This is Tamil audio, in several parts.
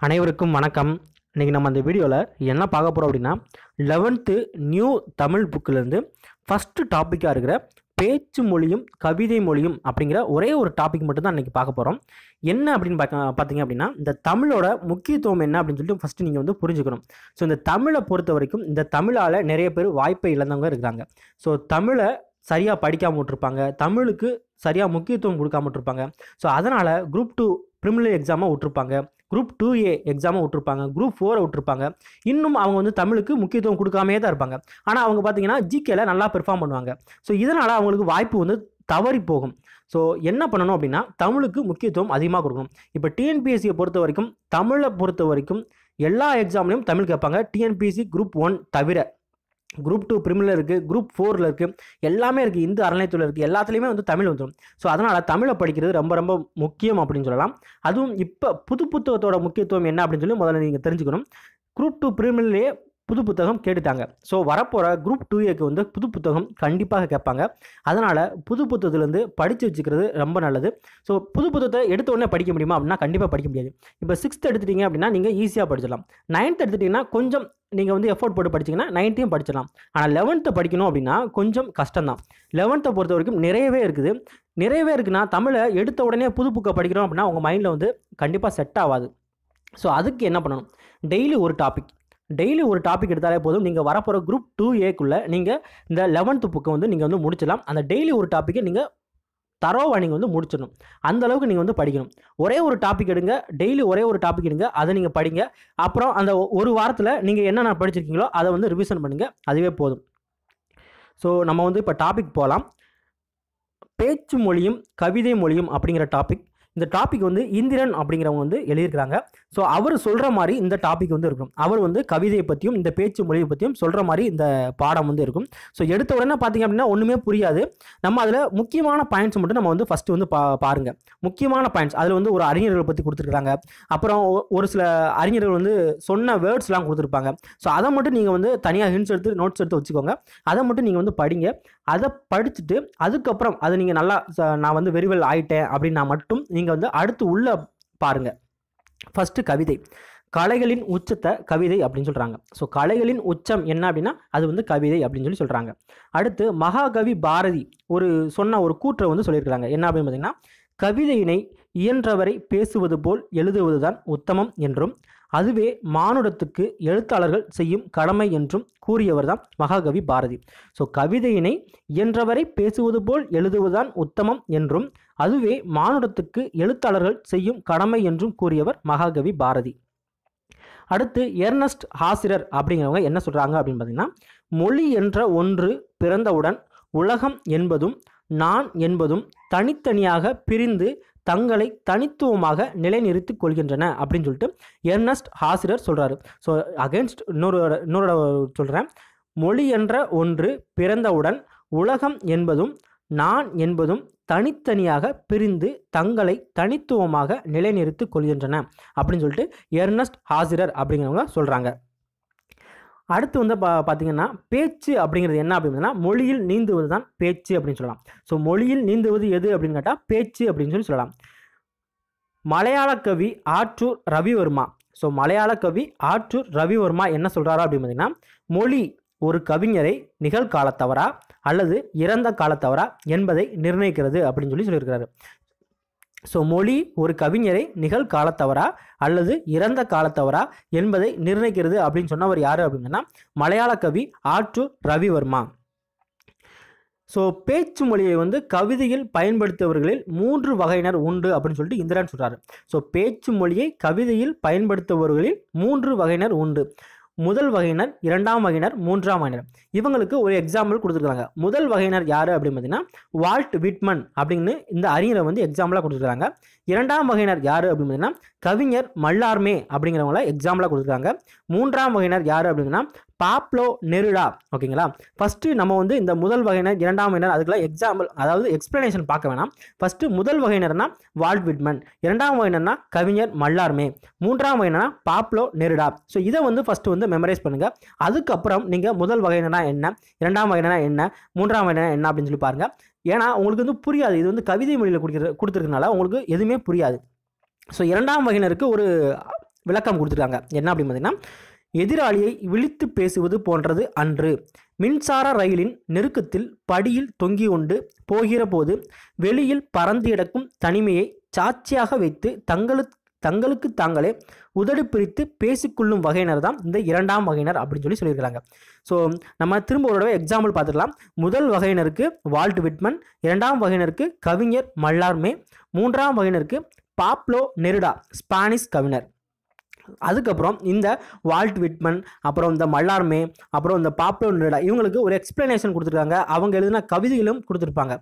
அனைவருக்கும் வணக்கம். இன்றைக்கி நம்ம அந்த வீடியோவில் என்ன பார்க்க போகிறோம் அப்படின்னா 11th நியூ தமிழ் புக்கிலேருந்து ஃபஸ்ட்டு டாப்பிக்காக இருக்கிற பேச்சு மொழியும் கவிதை மொழியும் அப்படிங்கிற ஒரே ஒரு டாபிக் மட்டும்தான் இன்றைக்கி பார்க்க போகிறோம். என்ன அப்படின்னு பார்த்தீங்க அப்படின்னா, இந்த தமிழோட முக்கியத்துவம் என்ன அப்படின்னு சொல்லிட்டு ஃபஸ்ட்டு நீங்கள் வந்து புரிஞ்சுக்கணும். ஸோ இந்த தமிழை பொறுத்த வரைக்கும் இந்த தமிழால் நிறைய பேர் வாய்ப்பை இழந்தவங்க இருக்கிறாங்க. ஸோ தமிழை சரியாக படிக்காமல் விட்டுருப்பாங்க, தமிழுக்கு சரியாக முக்கியத்துவம் கொடுக்காம விட்டுருப்பாங்க. ஸோ அதனால் குரூப் 2 ப்ரிலிமினரி எக்ஸாமை விட்டுருப்பாங்க, குரூப் 2A எக்ஸாமை விட்டுருப்பாங்க, குரூப் 4 விட்டுருப்பாங்க. இன்னும் அவங்க வந்து தமிழுக்கு முக்கியத்துவம் கொடுக்காமே தான் இருப்பாங்க. ஆனால் அவங்க பார்த்தீங்கன்னா ஜிகேல நல்லா பெர்ஃபார்ம் பண்ணுவாங்க. ஸோ இதனால் அவங்களுக்கு வாய்ப்பு வந்து தவறி போகும். ஸோ என்ன பண்ணணும் அப்படின்னா, தமிழுக்கு முக்கியத்துவம் அதிகமாக கொடுக்கணும். இப்போ டிஎன்பிஎஸ்சியை பொறுத்த வரைக்கும், தமிழை பொறுத்த வரைக்கும் எல்லா எக்ஸாம்லையும் தமிழ் கேட்பாங்க. டிஎன்பிஎஸ்சி குரூப் 1 தவிர குரூப் 2 ப்ரிலிமினரியில் இருக்குது, குரூப் 4ல் இருக்குது, எல்லாமே இருக்குது, இந்து அறநிலையத்துறையில் இருக்குது, எல்லாத்துலேயுமே வந்து தமிழ் வந்துடும். ஸோ அதனால் தமிழை படிக்கிறது ரொம்ப ரொம்ப முக்கியம் அப்படின்னு சொல்லலாம். அதுவும் இப்போ புது புத்தகத்தோட முக்கியத்துவம் என்ன அப்படின்னு சொல்லி முதல்ல நீங்கள் தெரிஞ்சுக்கணும். குரூப் 2 ப்ரிலிமினரிலே புது புத்தகம் கேட்டுட்டாங்க. ஸோ வரப்போகிற குரூப் 2Aக்கு வந்து புது புத்தகம் கண்டிப்பாக கேட்பாங்க. அதனால் புது புத்தகத்துலேருந்து படித்து வச்சுக்கிறது ரொம்ப நல்லது. ஸோ புது புத்தகத்தை எடுத்த உடனே படிக்க முடியுமா அப்படின்னா கண்டிப்பாக படிக்க முடியாது. இப்போ 6th எடுத்துட்டீங்க அப்படின்னா நீங்கள் ஈஸியாக படிச்சிடலாம். 9th எடுத்துட்டிங்கன்னா கொஞ்சம் நீங்கள் வந்து எஃபோர்ட் போட்டு படிச்சிங்கன்னா 9th படிச்சிடலாம். ஆனால் 11th படிக்கணும் அப்படின்னா கொஞ்சம் கஷ்டம்தான். 11th பொறுத்த வரைக்கும் நிறையவே இருக்குன்னா தமிழை எடுத்த உடனே புது புக்கை படிக்கிறோம் அப்படின்னா உங்கள் மைண்டில் வந்து கண்டிப்பாக செட் ஆகாது. ஸோ அதுக்கு என்ன பண்ணணும், டெய்லி ஒரு டாபிக் எடுத்தாலே போதும். நீங்கள் வரப்போகிற குரூப் 2Aக்குள்ளே நீங்கள் இந்த 11th புக்கை வந்து நீங்கள் வந்து முடிச்சிடலாம். அந்த டெய்லி ஒரு டாப்பிக்கை நீங்கள் தரோவாக நீங்கள் வந்து முடிச்சிடணும். அந்த அளவுக்கு நீங்கள் வந்து படிக்கணும். ஒரே ஒரு டாபிக் எடுங்க, டெய்லி ஒரே ஒரு டாபிக் எடுங்க, அதை நீங்கள் படிங்க. அப்புறம் அந்த ஒரு வாரத்தில் நீங்கள் என்னென்ன படிச்சிருக்கீங்களோ அதை வந்து ரிவிஷன் பண்ணுங்கள், அதுவே போதும். ஸோ நம்ம வந்து இப்போ டாபிக் போகலாம். பேச்சு மொழியும் கவிதை மொழியும் அப்படிங்கிற டாபிக். இந்த டாபிக் வந்து இந்திரன் அப்படிங்கிறவங்க வந்து எழுதியிருக்கிறாங்க. ஸோ அவர் சொல்கிற மாதிரி இந்த டாபிக் வந்து இருக்கும். அவர் வந்து கவிதையை பற்றியும் இந்த பேச்சு மொழியை பற்றியும் சொல்கிற மாதிரி இந்த பாடம் வந்து இருக்கும். ஸோ எடுத்த உடனே பார்த்தீங்க அப்படின்னா ஒன்றுமே புரியாது. நம்ம அதில் முக்கியமான பாயிண்ட்ஸ் மட்டும் நம்ம வந்து ஃபஸ்ட்டு வந்து பாருங்கள். முக்கியமான பாயிண்ட்ஸ் அதில் வந்து ஒரு அறிஞர்களை பற்றி கொடுத்துருக்காங்க. அப்புறம் ஒரு சில அறிஞர்கள் வந்து சொன்ன வேர்ட்ஸ்லாம் கொடுத்துருப்பாங்க. ஸோ அதை மட்டும் நீங்கள் வந்து தனியாக நோட்ஸ் எடுத்து வச்சுக்கோங்க. அதை மட்டும் நீங்கள் வந்து படிங்க. அதை படிச்சுட்டு அதுக்கப்புறம் அதை நீங்கள் நல்லா நான் வந்து வெரிவெல் ஆகிட்டேன் அப்படின்னா மட்டும் நீங்கள் வந்து அடுத்து உள்ள பாருங்கள். ஃபஸ்ட்டு கவிதை. கலைகளின் உச்சத்தை கவிதை அப்படின்னு சொல்கிறாங்க. ஸோ கலைகளின் உச்சம் என்ன அப்படின்னா அது வந்து கவிதை அப்படின்னு சொல்லி சொல்கிறாங்க. அடுத்து மகாகவி பாரதி சொன்ன ஒரு கூற்றை வந்து சொல்லியிருக்கிறாங்க. என்ன அப்படின்னு பார்த்தீங்கன்னா, கவிதையினை இயன்றவரை பேசுவது போல் எழுதுவதுதான் உத்தமம் என்றும் அதுவே மானுடத்துக்கு எழுத்தாளர்கள் செய்யும் கடமை என்றும் கூறியவர் தான் மகாகவி பாரதி. ஸோ கவிதையினை இயன்றவரை பேசுவது போல் எழுதுவதுதான் உத்தமம் என்றும் அதுவே மானுடத்துக்கு எழுத்தாளர்கள் செய்யும் கடமை என்றும் கூறியவர் மகாகவி பாரதி. அடுத்து எர்னஸ்ட் ஹாசிரர் அப்படிங்கிறவங்க என்ன சொல்கிறாங்க அப்படின்னு பார்த்தீங்கன்னா, மொழி என்ற ஒன்று பிறந்தவுடன் உலகம் என்பதும் நான் என்பதும் தனித்தனியாக பிரிந்து தங்களை தனித்துவமாக நிலைநிறுத்திக் கொள்கின்றன அப்படின்னு சொல்லிட்டு எர்னஸ்ட் ஹாசிரர் சொல்கிறாரு. ஸோ அகெயின்ஸ்ட் இன்னொரு சொல்கிறேன். மொழி என்ற ஒன்று பிறந்தவுடன் உலகம் என்பதும் நான் என்பதும் தனித்தனியாக பிரிந்து தங்களை தனித்துவமாக நிலைநிறுத்திக் கொள்கின்றன அப்படின்னு சொல்லிட்டு எர்னஸ்ட் ஹாசிரர் அப்படிங்கிறவங்க சொல்கிறாங்க. அடுத்து வந்து பார்த்தீங்கன்னா, பேச்சு அப்படிங்கிறது என்ன அப்படின்னா, மொழியில் நீந்துவது தான் பேச்சு அப்படின்னு சொல்லலாம். ஸோ மொழியில் நீந்துவது எது அப்படின்னு கேட்டால் பேச்சு அப்படின்னு சொல்லலாம். மலையாள கவி ஆற்றூர் ரவிவர்மா. ஸோ மலையாள கவி ஆற்றூர் ரவிவர்மா என்ன சொல்கிறாரா அப்படின்னு பார்த்தீங்கன்னா, மொழி ஒரு கவிஞரை நிகழ்காலத்தவரா அல்லது இறந்த காலத்தவரா என்பதை நிர்ணயிக்கிறது அப்படின்னு சொல்லியிருக்கிறாரு. ஸோ மொழி ஒரு கவிஞரை நிகழ்காலத்தவரா அல்லது இறந்த காலத்தவரா என்பதை நிர்ணயிக்கிறது அப்படின்னு சொன்னவர் யார் அப்படின்னா மலையாள கவி ஆற்றூர் ரவிவர்மா. ஸோ பேச்சு மொழியை வந்து கவிதையில் பயன்படுத்துபவர்களில் 3 வகையினர் உண்டு அப்படின்னு சொல்லிட்டு இந்திரன் சொல்கிறாரு. ஸோ பேச்சு மொழியை கவிதையில் பயன்படுத்துபவர்களில் 3 வகையினர் உண்டு. முதல் வகையினர், 2ஆம் வகையினர், 3ஆம் வகையினர். இவங்களுக்கு ஒரு எக்ஸாம்பிள் கொடுத்துருக்காங்க. முதல் வகையினர் யார் அப்படின்னு பார்த்தீங்கன்னா வால்ட் விட்மன் அப்படின்னு இந்த அறிஞரை வந்து எக்ஸாம்பிளாக கொடுத்துருக்காங்க. 2ஆம் வகையினர் யார் அப்படின்னு பார்த்தீங்கன்னா கவிஞர் மல்லார்மே அப்படிங்கிறவங்கள எக்ஸாம்பிளாக கொடுத்துருக்காங்க. 3ஆம் வகையினர் யார் அப்படின்னா பாப்லோ நெருடா. ஓகேங்களா. ஃபஸ்ட்டு நம்ம வந்து இந்த முதல் வகையினர் 2ஆம் வகையினர் அதுக்கெல்லாம் எக்ஸாம்பிள் அதாவது எக்ஸ்பிளனேஷன் பார்க்க வேணாம். ஃபஸ்ட்டு முதல் வகையினர்னா வால்ட் விட்மன், 2ஆம் வகையினர்னா கவிஞர் மல்லார்மே, 3ஆம் வகையினர்னா பாப்லோ நெருடா. ஸோ இதை வந்து ஃபஸ்ட்டு வந்து மெமரைஸ் பண்ணுங்கள். அதுக்கப்புறம் நீங்கள் முதல் வகையினர்னா என்ன, 2ஆம் வகையினர்னா என்ன, 3ஆம் வகையினர் என்ன அப்படின்னு சொல்லி பாருங்கள். ஏன்னா உங்களுக்கு வந்து புரியாது. இது வந்து கவிதை மொழியில் கொடுத்துருக்கனால உங்களுக்கு எதுவுமே புரியாது. ஸோ 2ஆம் வகையினருக்கு ஒரு விளக்கம் கொடுத்துருக்காங்க. என்ன அப்படின்னு பார்த்தீங்கன்னா, எதிராளியை விழித்து பேசுவது போன்றது அன்று. மின்சார ரயிலின் நெருக்கத்தில் படியில் தொங்கி கொண்டு போகிற போது வெளியில் பறந்து கிடக்கும் தனிமையை சாட்சியாக வைத்து தங்களுக்கு தாங்களே உதடு பிரித்து பேசிக்கொள்ளும் வகையினர் தான் இந்த இரண்டாம் வகையினர் அப்படின்னு சொல்லியிருக்கிறாங்க. ஸோ நம்ம திரும்ப ஒரு தடவை எக்ஸாம்பிள் பார்த்துக்கலாம். முதல் வகையினருக்கு வால்ட் விட்மன், இரண்டாம் வகையினருக்கு கவிஞர் மல்லார்மே, மூன்றாம் வகையினருக்கு பாப்லோ நெருடா ஸ்பானிஷ் கவிஞர். அதுக்கப்புறம் இந்த வால்ட் விட்மன், அப்புறம் இந்த மல்லார்மே, அப்புறம் இந்த பாப்லோ நெருடா இவங்களுக்கு ஒரு எக்ஸ்பிளனேஷன் கொடுத்துருக்காங்க. அவங்க எழுதின கவிதைகளும் கொடுத்துருப்பாங்க.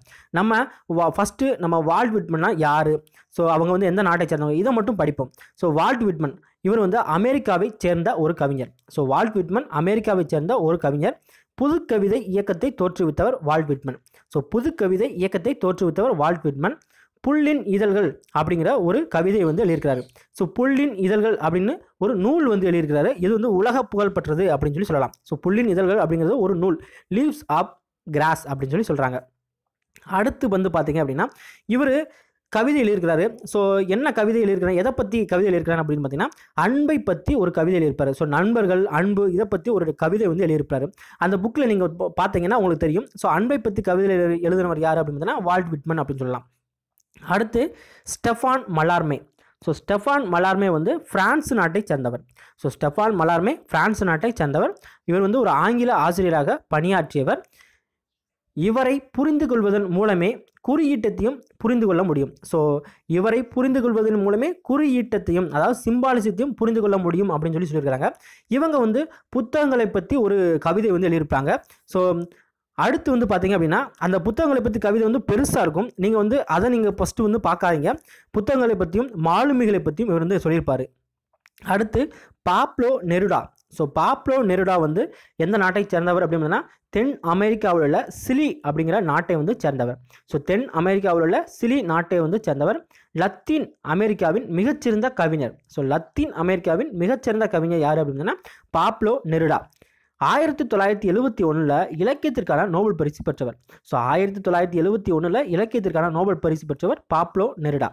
ஃபஸ்ட்டு நம்ம வால்ட் விட்மன்னா யார், ஸோ அவங்க வந்து எந்த நாட்டை சேர்ந்தவங்க, இதை மட்டும் படிப்போம். ஸோ வால்ட் விட்மன் இவர் வந்து அமெரிக்காவை சேர்ந்த ஒரு கவிஞர். ஸோ வால்ட் விட்மன் அமெரிக்காவை சேர்ந்த ஒரு கவிஞர். புது கவிதை இயக்கத்தை தோற்றுவித்தவர் வால்ட் விட்மன். ஸோ புது கவிதை இயக்கத்தை தோற்றுவித்தவர் வால்ட் விட்மன். புல்லின் இதழ்கள் அப்படிங்கிற ஒரு கவிதை வந்து எழுதியிருக்கிறாரு. ஸோ புல்லின் இதழ்கள் அப்படின்னு ஒரு நூல் வந்து எழுதியிருக்கிறாரு. இது வந்து உலக புகழ்பெற்றது அப்படின்னு சொல்லலாம். ஸோ புல்லின் இதழ்கள் அப்படிங்கிறது ஒரு நூல், லீவ்ஸ் ஆஃப் கிராஸ் அப்படின்னு சொல்கிறாங்க. அடுத்து வந்து பார்த்தீங்க அப்படின்னா இவர் கவிதை எழுதியிருக்கிறாரு. ஸோ என்ன கவிதை எழுதியிருக்கிறார், எதை பற்றி கவிதை எழுதியிருக்கிறார் அப்படின்னு பார்த்தீங்கன்னா அன்பை பற்றி ஒரு கவிதை எழுதியிருப்பார். ஸோ நண்பர்கள், அன்பு, இதை பற்றி ஒரு கவிதை வந்து எழுதியிருப்பார். அந்த புக்கில் நீங்கள் பார்த்தீங்கன்னா உங்களுக்கு தெரியும். ஸோ அன்பை பற்றி கவிதை எழுதினவர் யார் அப்படின்னு பார்த்தீங்கன்னா வால்ட் விட்மன் அப்படின்னு சொல்லலாம். அடுத்து ஸ்டெஃபான் மல்லார்மே. ஸோ ஸ்டெஃபான் மல்லார்மே வந்து பிரான்ஸ் நாட்டை சேர்ந்தவர். ஸோ ஸ்டெஃபான் மல்லார்மே பிரான்ஸ் நாட்டை சேர்ந்தவர். இவர் வந்து ஒரு ஆங்கில ஆசிரியராக பணியாற்றியவர். இவரை புரிந்து கொள்வதன் மூலமே குறியீட்டத்தையும் புரிந்து கொள்ள முடியும். ஸோ இவரை புரிந்து கொள்வதன் மூலமே குறியீட்டத்தையும், அதாவது சிம்பாலிசத்தையும் புரிந்து கொள்ள முடியும் அப்படின்னு சொல்லியிருக்கிறாங்க. இவங்க வந்து புத்தகங்களை பற்றி ஒரு கவிதை வந்து எழுதியிருப்பாங்க. ஸோ அடுத்து வந்து பார்த்தீங்க அப்படின்னா அந்த புத்தகங்களை பற்றி கவிதை வந்து பெருசாக இருக்கும். நீங்கள் வந்து அதை நீங்கள் ஃபஸ்ட்டு வந்து பார்க்காதீங்க. புத்தகங்களை பற்றியும் மாலுமிகளை பற்றியும் இவர் வந்து சொல்லியிருப்பார். அடுத்து Pablo Neruda. So Pablo Neruda வந்து எந்த நாட்டை சேர்ந்தவர் அப்படின்னா தென் அமெரிக்காவில் உள்ள சிலி அப்படிங்கிற நாட்டை வந்து சேர்ந்தவர். ஸோ தென் அமெரிக்காவில் உள்ள சிலி நாட்டை வந்து சேர்ந்தவர். லத்தீன் அமெரிக்காவின் மிகச்சிறந்த கவிஞர். ஸோ லத்தீன் அமெரிக்காவின் மிகச்சிறந்த கவிஞர் யார் அப்படின்னா பாப்லோ நெருடா. 1971 இலக்கியத்திற்கான நோபல் பரிசு பெற்றவர். ஸோ 1971 இலக்கியத்திற்கான நோபல் பரிசு பெற்றவர் பாப்லோ நெருடா.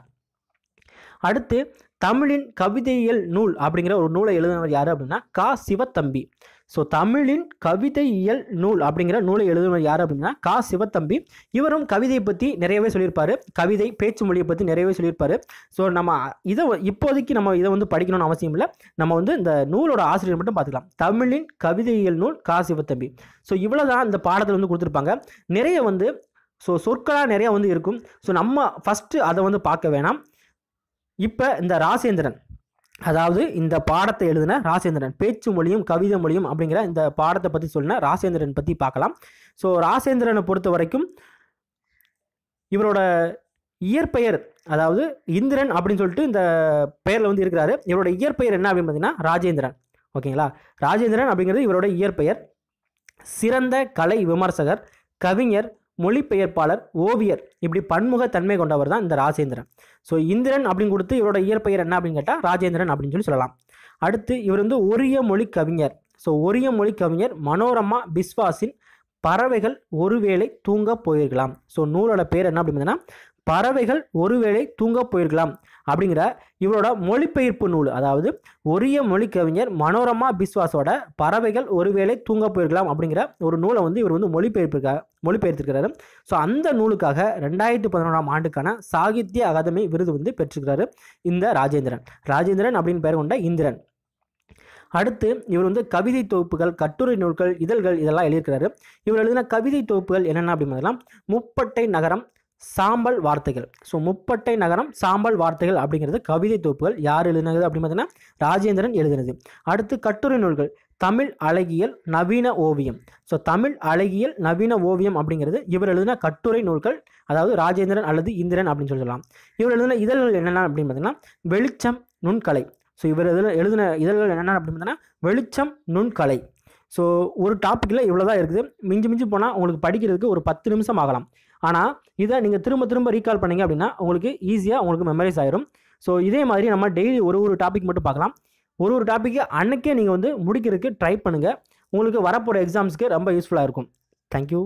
அடுத்து தமிழின் கவிதையியல் நூல் அப்படிங்கிற ஒரு நூலை எழுதினவர் யார் அப்படின்னா கா சிவத்தம்பி. ஸோ தமிழின் கவிதையியல் நூல் அப்படிங்கிற நூலை எழுதினவர் யார் அப்படின்னா கா சிவத்தம்பி. இவரும் கவிதையை பற்றி நிறையவே சொல்லியிருப்பார். கவிதை, பேச்சு மொழியை பற்றி நிறையவே சொல்லியிருப்பார். ஸோ நம்ம இதை இப்போதைக்கு நம்ம இதை வந்து படிக்கணும்னு அவசியம் இல்லை. நம்ம வந்து இந்த நூலோட ஆசிரியர் மட்டும் பார்த்துக்கலாம். தமிழின் கவிதையியல் நூல் கா சிவத்தம்பி. ஸோ இவ்வளோ தான் இந்த பாடத்தில் வந்து கொடுத்துருப்பாங்க. நிறைய வந்து சொற்களாக நிறையா வந்து இருக்கும். ஸோ நம்ம ஃபஸ்ட்டு அதை வந்து பார்க்க வேணாம். இப்போ இந்த ராசேந்திரன், அதாவது இந்த பாடத்தை எழுதின ராசேந்திரன், பேச்சு மொழியும் கவிதை மொழியும் அப்படிங்கிற இந்த பாடத்தை பற்றி சொன்ன ராசேந்திரன் பற்றி பார்க்கலாம். ஸோ ராசேந்திரனை பொறுத்த வரைக்கும் இவரோட இயற்பெயர், அதாவது இந்திரன் அப்படின்னு சொல்லிட்டு இந்த பெயரில் வந்து இருக்கிறாரு. இவரோட இயற்பெயர் என்ன அப்படின்னு பார்த்தீங்கன்னா ராஜேந்திரன். ஓகேங்களா, ராஜேந்திரன் அப்படிங்கிறது இவரோட இயற்பெயர். சிறந்த கலை விமர்சகர், கவிஞர், மொழிபெயர்ப்பாளர், ஓவியர், இப்படி பன்முகத்தன்மை கொண்டவர் தான் இந்த ராஜேந்திரன். ஸோ இந்திரன் அப்படின்னு கொடுத்து இவரோட இயற்பெயர் என்ன அப்படின்னு கேட்டால் ராஜேந்திரன் அப்படின்னு சொல்லலாம். அடுத்து இவர் வந்து ஒரிய மொழி கவிஞர். ஸோ ஒரிய மொழி கவிஞர் மனோரமா பிஸ்வாஸின் பறவைகள் ஒருவேளை தூங்க போயிருக்கலாம். ஸோ நூலோட பேர் என்ன அப்படின்னா பறவைகள் ஒருவேளை தூங்க போயிருக்கலாம் அப்படிங்கிற இவரோட மொழிபெயர்ப்பு நூல். அதாவது ஒரிய மொழி கவிஞர் மனோரமா பிஸ்வாஸோட பறவைகள் ஒருவேளை தூங்க போயிருக்கலாம் அப்படிங்கிற ஒரு நூலை வந்து இவர் வந்து மொழிபெயர்த்திருக்கிறாரு. ஸோ அந்த நூலுக்காக 2011 ஆண்டுக்கான சாகித்ய அகாதமி விருது வந்து பெற்றிருக்கிறாரு இந்த ராஜேந்திரன் அப்படின்னு பெயர் கொண்ட இந்திரன். அடுத்து இவர் வந்து கவிதை தொகுப்புகள், கட்டுரை நூல்கள், இதழ்கள் இதெல்லாம் எழுதியிருக்கிறாரு. இவர் எழுதின கவிதை தொகுப்புகள் என்னென்ன அப்படின்னா முப்பட்டை நகரம், சாம்பல் வார்த்தைகள். ஸோ முப்பட்டை நகரம், சாம்பல் வார்த்தைகள் அப்படிங்கிறது கவிதை தொகுப்புகள். யார் எழுதினது அப்படின்னு பார்த்தீங்கன்னா ராஜேந்திரன் எழுதினது. அடுத்து கட்டுரை நூல்கள் தமிழ் அழகியல், நவீன ஓவியம். ஸோ தமிழ் அழகியல், நவீன ஓவியம் அப்படிங்கிறது இவர் எழுதின கட்டுரை நூல்கள், அதாவது ராஜேந்திரன் அல்லது இந்திரன் அப்படின்னு சொல்லலாம். இவர் எழுதின இதழ்கள் என்னென்ன அப்படின்னு பார்த்தீங்கன்னா வெளிச்சம், நுண்கலை. ஸோ இவர் எழுதின இதழ்கள் என்னென்ன அப்படின்னு பார்த்தீங்கன்னா வெளிச்சம், நுண்கலை. ஸோ ஒரு டாப்பிக்கில் இவ்வளோ தான் இருக்குது. மிஞ்சி போனால் உங்களுக்கு படிக்கிறதுக்கு ஒரு 10 நிமிஷம் ஆகலாம். ஆனால் இதை நீங்கள் திரும்ப ரீகால் பண்ணீங்க அப்படின்னா உங்களுக்கு ஈஸியாக உங்களுக்கு மெமரைஸ் ஆயிரும். ஸோ இதே மாதிரி நம்ம டெய்லி ஒரு டாபிக் மட்டும் பார்க்கலாம். ஒரு டாப்பிக்கு அன்றைக்கே நீங்கள் வந்து முடிக்கிறதுக்கு ட்ரை பண்ணுங்கள். உங்களுக்கு வரப்போகிற எக்ஸாம்ஸ்க்கு ரொம்ப யூஸ்ஃபுல்லாக இருக்கும். தேங்க்யூ.